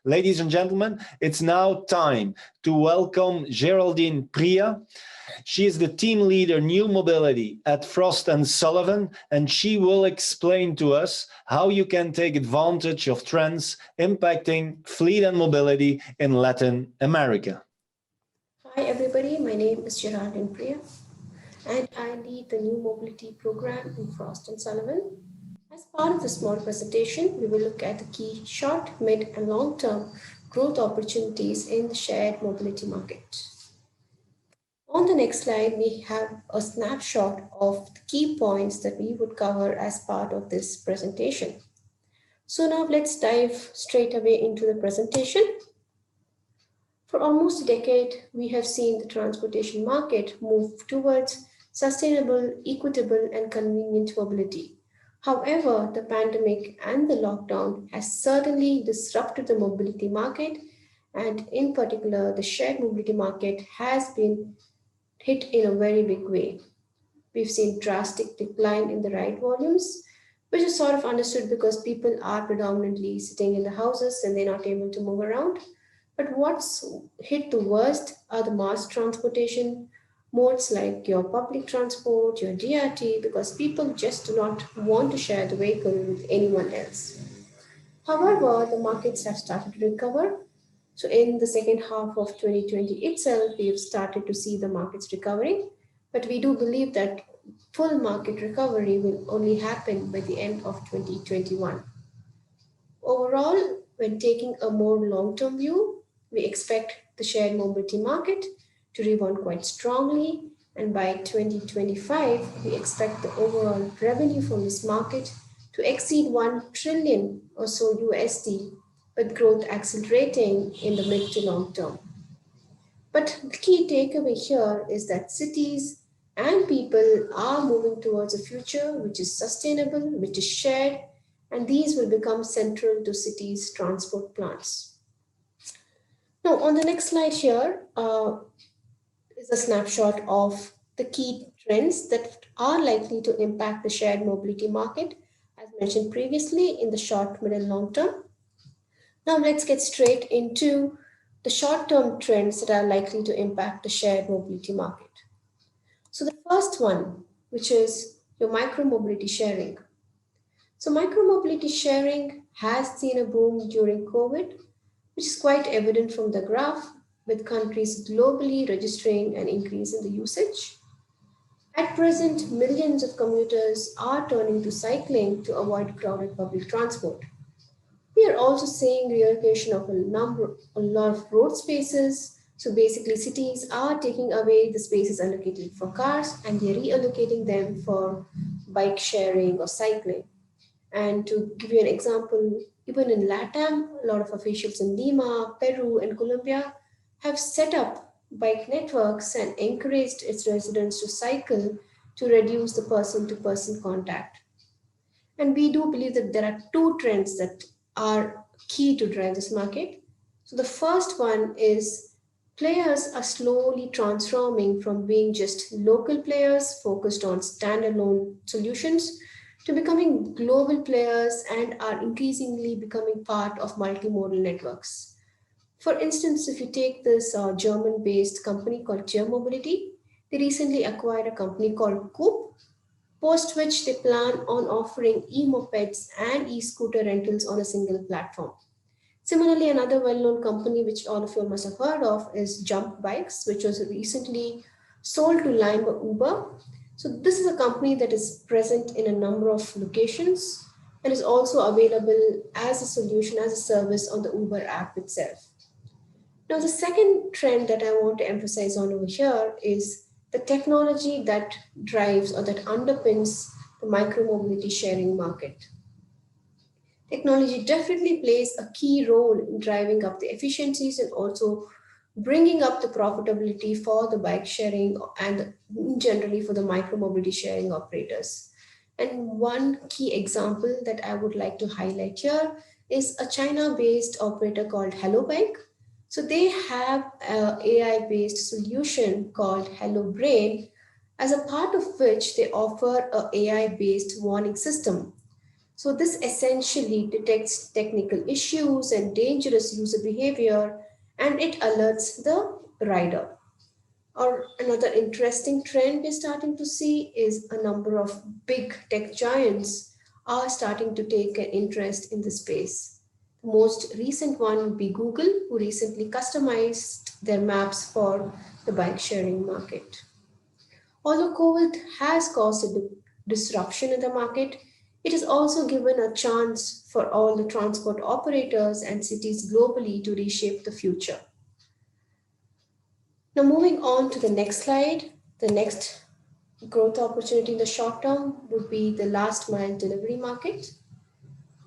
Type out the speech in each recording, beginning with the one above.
Ladies and gentlemen, it's now time to welcome Geraldine Priya. She is the team leader New Mobility at Frost & Sullivan, and she will explain to us how you can take advantage of trends impacting fleet and mobility in Latin America. Hi everybody, my name is Geraldine Priya and I lead the New Mobility program in Frost & Sullivan. As part of the small presentation, we will look at the key short, mid and long-term growth opportunities in the shared mobility market. On the next slide, we have a snapshot of the key points that we would cover as part of this presentation. So now let's dive straight away into the presentation. For almost a decade, we have seen the transportation market move towards sustainable, equitable, and convenient mobility. However, the pandemic and the lockdown has certainly disrupted the mobility market, and in particular, the shared mobility market has been hit in a very big way. We've seen drastic decline in the ride volumes, which is sort of understood because people are predominantly sitting in the houses and they're not able to move around. But what's hit the worst are the mass transportation modes like your public transport, your DRT, because people just do not want to share the vehicle with anyone else. However, the markets have started to recover. So in the second half of 2020 itself, we have started to see the markets recovering, but we do believe that full market recovery will only happen by the end of 2021. Overall, when taking a more long-term view, we expect the shared mobility market to rebound quite strongly, and by 2025, we expect the overall revenue from this market to exceed 1 trillion or so USD, with growth accelerating in the mid to long term. But the key takeaway here is that cities and people are moving towards a future which is sustainable, which is shared, and these will become central to cities' transport plans. Now, on the next slide here is a snapshot of the key trends that are likely to impact the shared mobility market, as mentioned previously, in the short, mid, and long term. Now, let's get straight into the short-term trends that are likely to impact the shared mobility market. So the first one, which is your micro-mobility sharing. So micro-mobility sharing has seen a boom during COVID, which is quite evident from the graph, with countries globally registering an increase in the usage. At present, millions of commuters are turning to cycling to avoid crowded public transport. We are also seeing reallocation of a lot of road spaces. So basically, cities are taking away the spaces allocated for cars and they're reallocating them for bike sharing or cycling. And to give you an example, even in Latam, a lot of officials in Lima, Peru, and Colombia have set up bike networks and encouraged its residents to cycle to reduce the person-to-person contact. And we do believe that there are two trends that are key to drive this market. So the first one is players are slowly transforming from being just local players focused on standalone solutions to becoming global players and are increasingly becoming part of multimodal networks. For instance, if you take this German-based company called Tier Mobility, they recently acquired a company called Coop, post which they plan on offering e-mopeds and e-scooter rentals on a single platform. Similarly, another well-known company which all of you must have heard of is Jump Bikes, which was recently sold to Lime by Uber. So this is a company that is present in a number of locations and is also available as a solution, as a service on the Uber app itself. Now, the second trend that I want to emphasize on over here is the technology that drives or that underpins the micro-mobility sharing market. Technology definitely plays a key role in driving up the efficiencies and also bringing up the profitability for the bike sharing and generally for the micro-mobility sharing operators. And one key example that I would like to highlight here is a China-based operator called Hello Bike. So they have an AI-based solution called Hello Brain, as a part of which they offer an AI-based warning system. So this essentially detects technical issues and dangerous user behavior, and it alerts the rider. Or another interesting trend we're starting to see is a number of big tech giants are starting to take an interest in the space. The most recent one would be Google, who recently customized their maps for the bike sharing market. Although COVID has caused a disruption in the market, it has also given a chance for all the transport operators and cities globally to reshape the future. Now, moving on to the next slide, the next growth opportunity in the short term would be the last mile delivery market.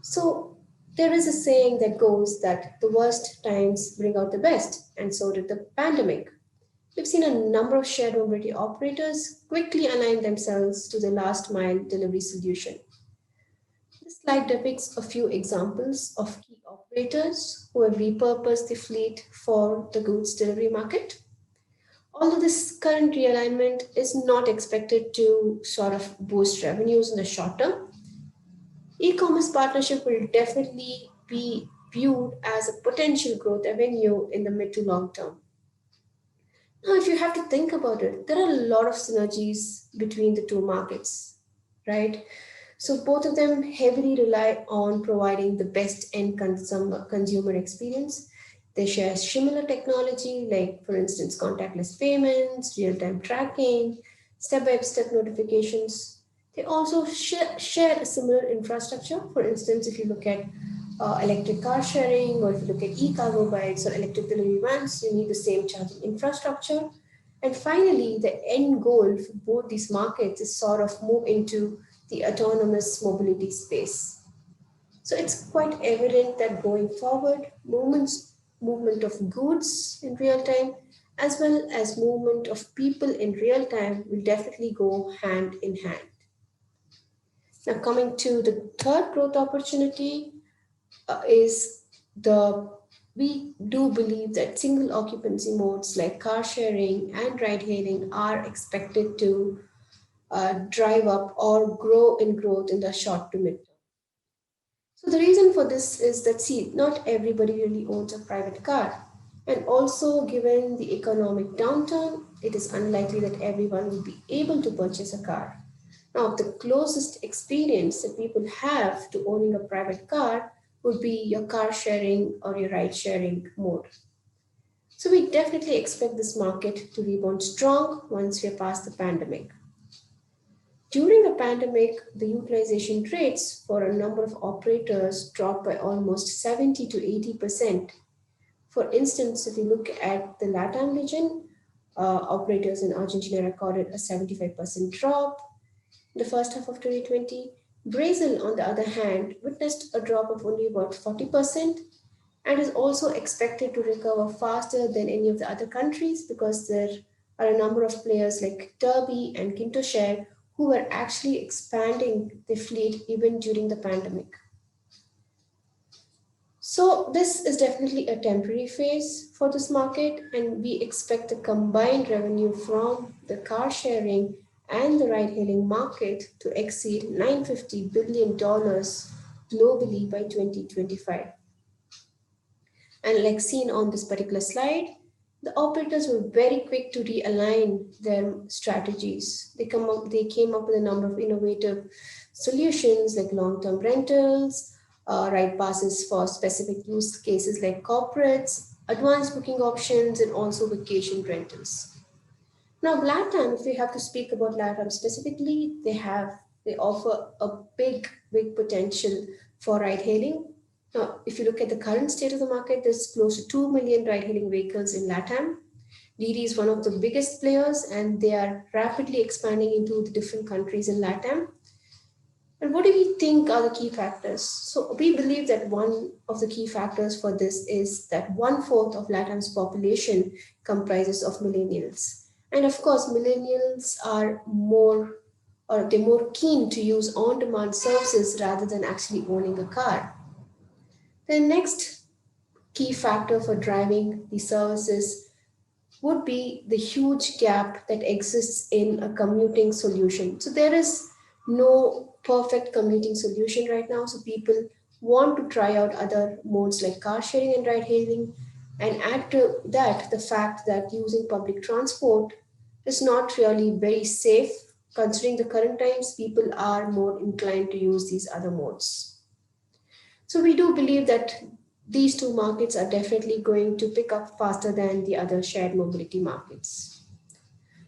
So, there is a saying that goes that the worst times bring out the best, and so did the pandemic. We've seen a number of shared mobility operators quickly align themselves to the last mile delivery solution. This slide depicts a few examples of key operators who have repurposed the fleet for the goods delivery market. Although this current realignment is not expected to sort of boost revenues in the short term, e-commerce partnership will definitely be viewed as a potential growth avenue in the mid to long term. Now, if you have to think about it, there are a lot of synergies between the two markets, right? So both of them heavily rely on providing the best end consumer experience. They share similar technology, like, for instance, contactless payments, real-time tracking, step-by-step notifications. They also share a similar infrastructure. For instance, if you look at electric car sharing, or if you look at e-cargo bikes or electric delivery vans, you need the same charging infrastructure. And finally, the end goal for both these markets is sort of move into the autonomous mobility space. So it's quite evident that going forward, movement of goods in real time, as well as movement of people in real time, will definitely go hand in hand. Now, coming to the third growth opportunity, is the we do believe that single occupancy modes like car sharing and ride hailing are expected to drive up or grow in growth in the short to mid term. So the reason for this is that, see, not everybody really owns a private car. And also, given the economic downturn, it is unlikely that everyone will be able to purchase a car. Now, the closest experience that people have to owning a private car would be your car sharing or your ride sharing mode. So we definitely expect this market to rebound strong once we are past the pandemic. During the pandemic, the utilization rates for a number of operators dropped by almost 70 to 80%. For instance, if you look at the Latam region, operators in Argentina recorded a 75% drop in the first half of 2020. Brazil, on the other hand, witnessed a drop of only about 40% and is also expected to recover faster than any of the other countries, because there are a number of players like Turby and Kintoshare who were actually expanding their fleet even during the pandemic. So this is definitely a temporary phase for this market, and we expect the combined revenue from the car sharing and the ride hailing market to exceed $950 billion globally by 2025. And like seen on this particular slide, the operators were very quick to realign their strategies. They came up with a number of innovative solutions like long-term rentals, ride passes for specific use cases like corporates, advanced booking options, and also vacation rentals. Now, Latam, if we have to speak about Latam specifically, they offer a big potential for ride hailing. Now, if you look at the current state of the market, there's close to 2 million ride hailing vehicles in Latam. Didi is one of the biggest players, and they are rapidly expanding into the different countries in Latam. And what do we think are the key factors? So we believe that one of the key factors for this is that 1/4 of Latam's population comprises of millennials. And of course, millennials are they're more keen to use on-demand services rather than actually owning a car. The next key factor for driving the services would be the huge gap that exists in a commuting solution. So there is no perfect commuting solution right now. So people want to try out other modes like car sharing and ride hailing. And add to that the fact that using public transport is not really very safe. Considering the current times, people are more inclined to use these other modes. So we do believe that these two markets are definitely going to pick up faster than the other shared mobility markets.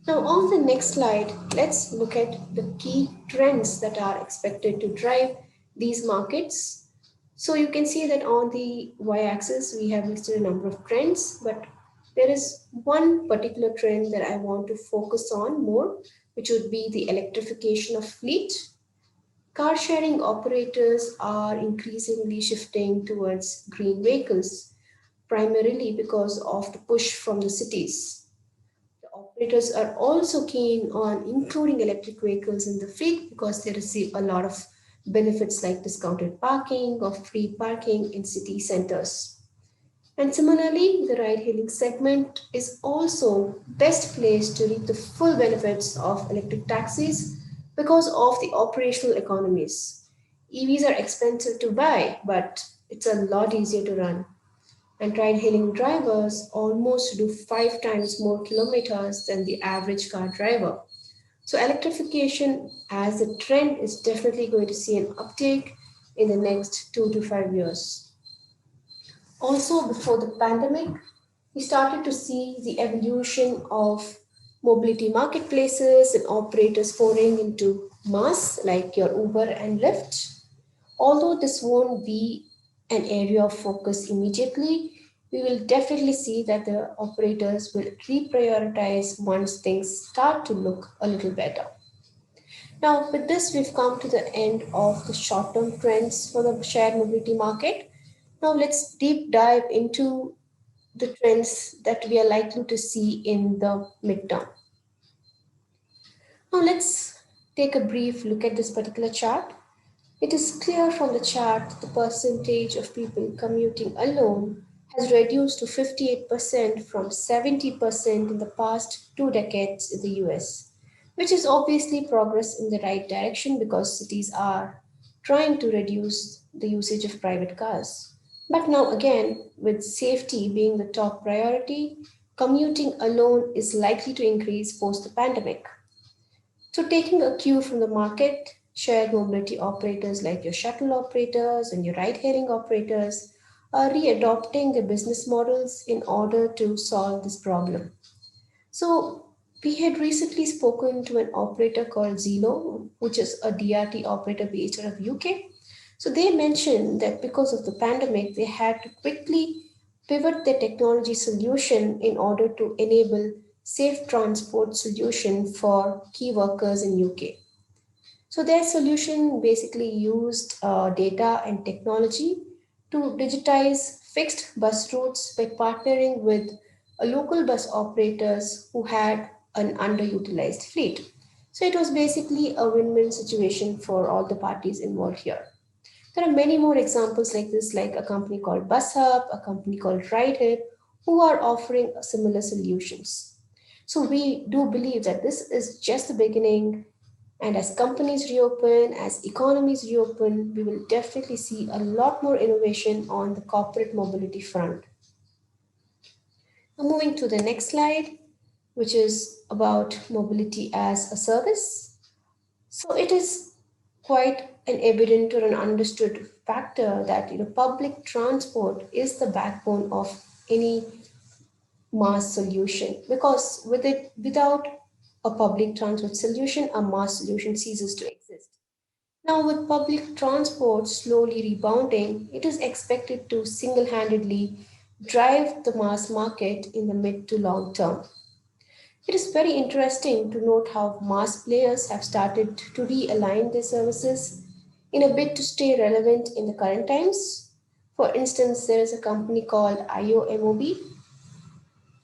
Now, on the next slide, let's look at the key trends that are expected to drive these markets. So you can see that on the y-axis, we have listed a number of trends, but there is one particular trend that I want to focus on more, which would be the electrification of fleet. Car sharing operators are increasingly shifting towards green vehicles, primarily because of the push from the cities. The operators are also keen on including electric vehicles in the fleet because they receive a lot of benefits like discounted parking or free parking in city centers. And similarly, the ride hailing segment is also best placed to reap the full benefits of electric taxis because of the operational economies. EVs are expensive to buy, but it's a lot easier to run. And ride hailing drivers almost do 5 times more kilometers than the average car driver. So, electrification as a trend is definitely going to see an uptake in the next 2 to 5 years. Also, before the pandemic, we started to see the evolution of mobility marketplaces and operators pouring into mass like your Uber and Lyft. Although this won't be an area of focus immediately, we will definitely see that the operators will reprioritize once things start to look a little better. Now, with this, we've come to the end of the short term trends for the shared mobility market. Now, let's deep dive into the trends that we are likely to see in the midterm. Now, let's take a brief look at this particular chart. It is clear from the chart that the percentage of people commuting alone has reduced to 58% from 70% in the past 2 decades in the US, which is obviously progress in the right direction because cities are trying to reduce the usage of private cars. But now, again, with safety being the top priority, commuting alone is likely to increase post the pandemic. So, taking a cue from the market, shared mobility operators like your shuttle operators and your ride hailing operators are readopting their business models in order to solve this problem. So, we had recently spoken to an operator called Zeno, which is a DRT operator based out of UK. So, they mentioned that because of the pandemic, they had to quickly pivot their technology solution in order to enable safe transport solution for key workers in UK. So their solution basically used data and technology to digitize fixed bus routes by partnering with local bus operators who had an underutilized fleet. So it was basically a win-win situation for all the parties involved here. There are many more examples like this, like a company called BusHub, a company called RideHip, who are offering similar solutions. So we do believe that this is just the beginning, and as companies reopen, as economies reopen, we will definitely see a lot more innovation on the corporate mobility front. Now moving to the next slide, which is about mobility as a service. So it is quite an evident or an understood factor that public transport is the backbone of any mass solution, because without a public transport solution, a mass solution ceases to exist. Now, with public transport slowly rebounding, it is expected to single-handedly drive the mass market in the mid to long term. It is very interesting to note how mass players have started to realign their services in a bid to stay relevant in the current times. For instance, there is a company called IOMOB.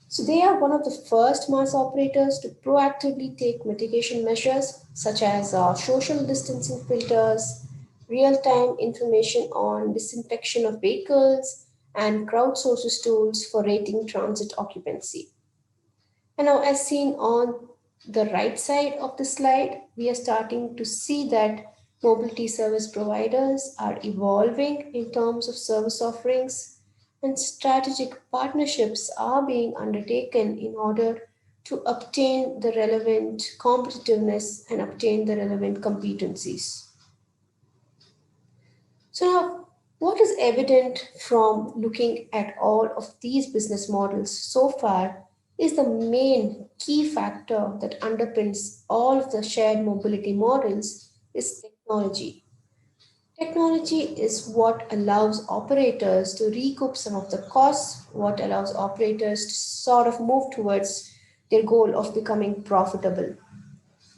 So they are one of the first mass operators to proactively take mitigation measures such as social distancing filters, real-time information on disinfection of vehicles, and crowdsources tools for rating transit occupancy. And now, as seen on the right side of the slide, we are starting to see that Mobility service providers are evolving in terms of service offerings, and strategic partnerships are being undertaken in order to obtain the relevant competitiveness and obtain the relevant competencies. So, now what is evident from looking at all of these business models so far is the main key factor that underpins all of the shared mobility models is technology. Technology is what allows operators to recoup some of the costs, what allows operators to sort of move towards their goal of becoming profitable.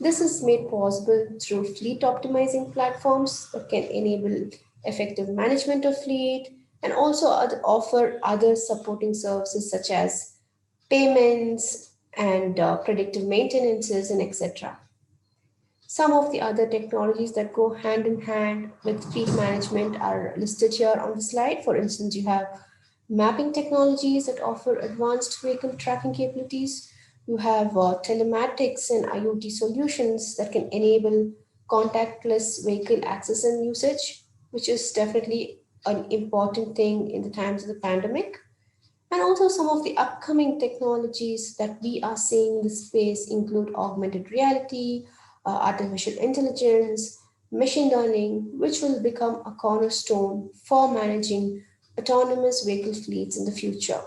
This is made possible through fleet optimizing platforms that can enable effective management of fleet and also offer other supporting services such as payments and predictive maintenances and etc. Some of the other technologies that go hand in hand with fleet management are listed here on the slide. For instance, you have mapping technologies that offer advanced vehicle tracking capabilities. You have telematics and IoT solutions that can enable contactless vehicle access and usage, which is definitely an important thing in the times of the pandemic. And also, some of the upcoming technologies that we are seeing in this space include augmented reality, artificial intelligence, machine learning, which will become a cornerstone for managing autonomous vehicle fleets in the future.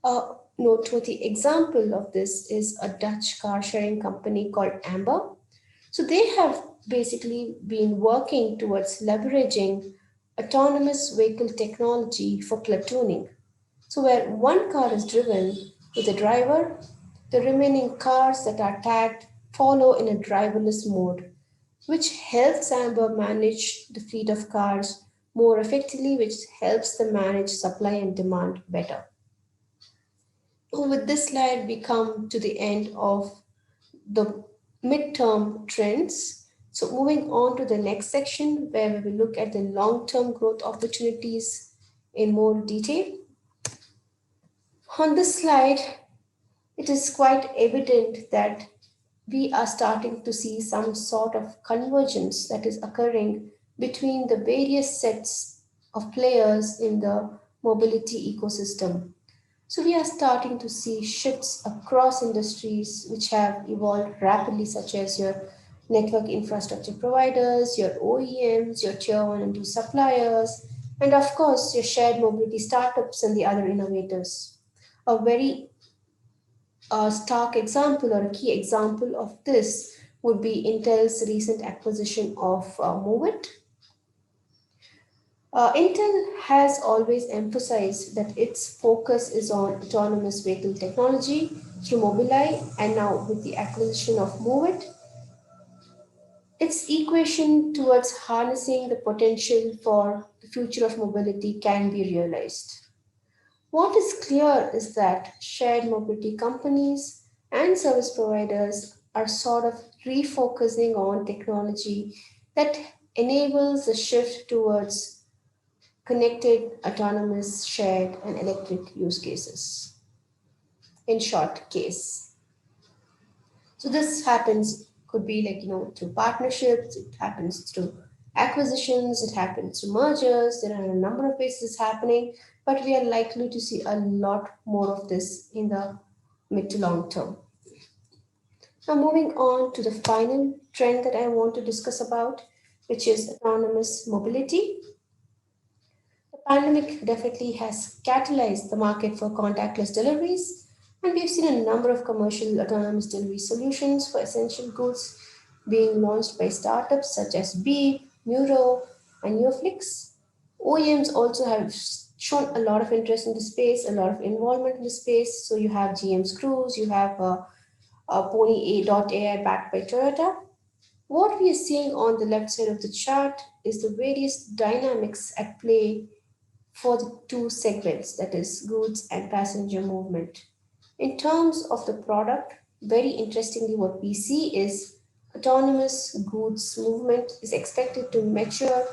A noteworthy example of this is a Dutch car sharing company called Amber. So they have basically been working towards leveraging autonomous vehicle technology for platooning. So, where one car is driven with a driver, the remaining cars that are tagged follow in a driverless mode, which helps Amber manage the fleet of cars more effectively, which helps them manage supply and demand better. With this slide, we come to the end of the midterm trends. So, moving on to the next section where we will look at the long term growth opportunities in more detail. On this slide, it is quite evident that we are starting to see some sort of convergence that is occurring between the various sets of players in the mobility ecosystem. So, we are starting to see shifts across industries which have evolved rapidly, such as your network infrastructure providers, your OEMs, your tier 1 and 2 suppliers, and of course, your shared mobility startups and the other innovators. A very stark example or a key example of this would be Intel's recent acquisition of Movit. Intel has always emphasized that its focus is on autonomous vehicle technology through Mobileye, and now with the acquisition of Movit, its equation towards harnessing the potential for the future of mobility can be realized. What is clear is that shared mobility companies and service providers are sort of refocusing on technology that enables the shift towards connected, autonomous, shared, and electric use cases. In short case. So this happens could be like through partnerships, it happens through acquisitions, it happens through mergers. There are a number of ways it's happening, but we are likely to see a lot more of this in the mid to long term. Now moving on to the final trend that I want to discuss about, which is autonomous mobility. The pandemic definitely has catalyzed the market for contactless deliveries, and we've seen a number of commercial autonomous delivery solutions for essential goods being launched by startups such as Beep, Neuro, and Neoflix. OEMs also have shown a lot of interest in the space, a lot of involvement in the space. So you have GM's Cruise, you have Pony A.ai backed by Toyota. What we are seeing on the left side of the chart is the various dynamics at play for the two segments, that is, goods and passenger movement. In terms of the product, very interestingly, what we see is autonomous goods movement is expected to mature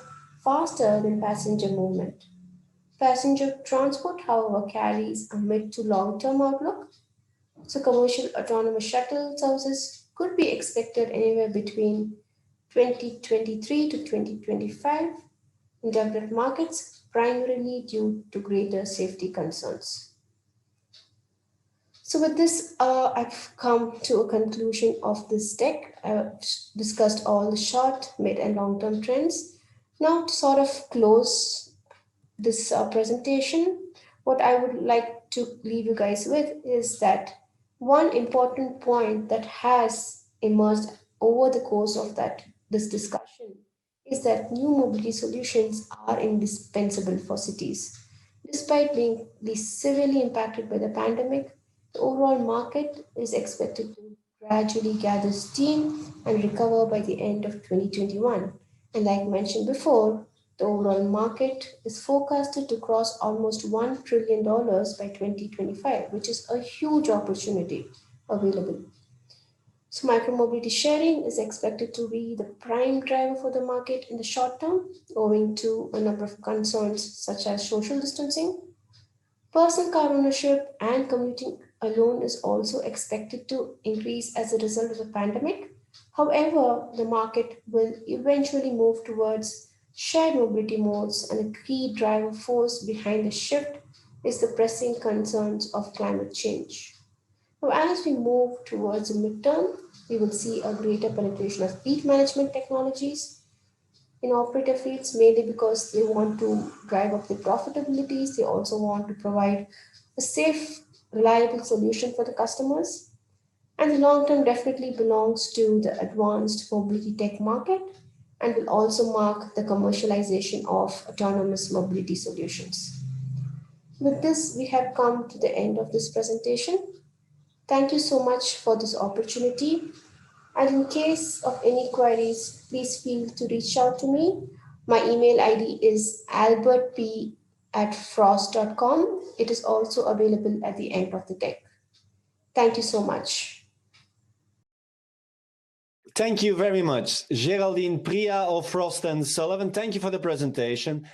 faster than passenger movement. Passenger transport, however, carries a mid to long term outlook. So, commercial autonomous shuttle services could be expected anywhere between 2023 to 2025 in developed markets, primarily due to greater safety concerns. So with this, I've come to a conclusion of this deck. I've discussed all the short, mid, and long-term trends. Now, to sort of close this presentation, what I would like to leave you guys with is that one important point that has emerged over the course of this discussion is that new mobility solutions are indispensable for cities. Despite being severely impacted by the pandemic, the overall market is expected to gradually gather steam and recover by the end of 2021. And like mentioned before, the overall market is forecasted to cross almost $1 trillion by 2025, which is a huge opportunity available. So, micromobility sharing is expected to be the prime driver for the market in the short term, owing to a number of concerns such as social distancing. Personal car ownership and commuting alone is also expected to increase as a result of the pandemic. However, the market will eventually move towards shared mobility modes, and a key driver force behind the shift is the pressing concerns of climate change. Now, as we move towards the midterm, we will see a greater penetration of fleet management technologies in operator fleets, mainly because they want to drive up the profitabilities. They also want to provide a safe, reliable solution for the customers. And the long term definitely belongs to the advanced mobility tech market and will also mark the commercialization of autonomous mobility solutions. With this, we have come to the end of this presentation. Thank you so much for this opportunity. And in case of any queries, please feel to reach out to me. My email ID is albertp@frost.com. It is also available at the end of the deck. Thank you so much. Thank you very much, Geraldine, Priya of Frost and Sullivan. Thank you for the presentation.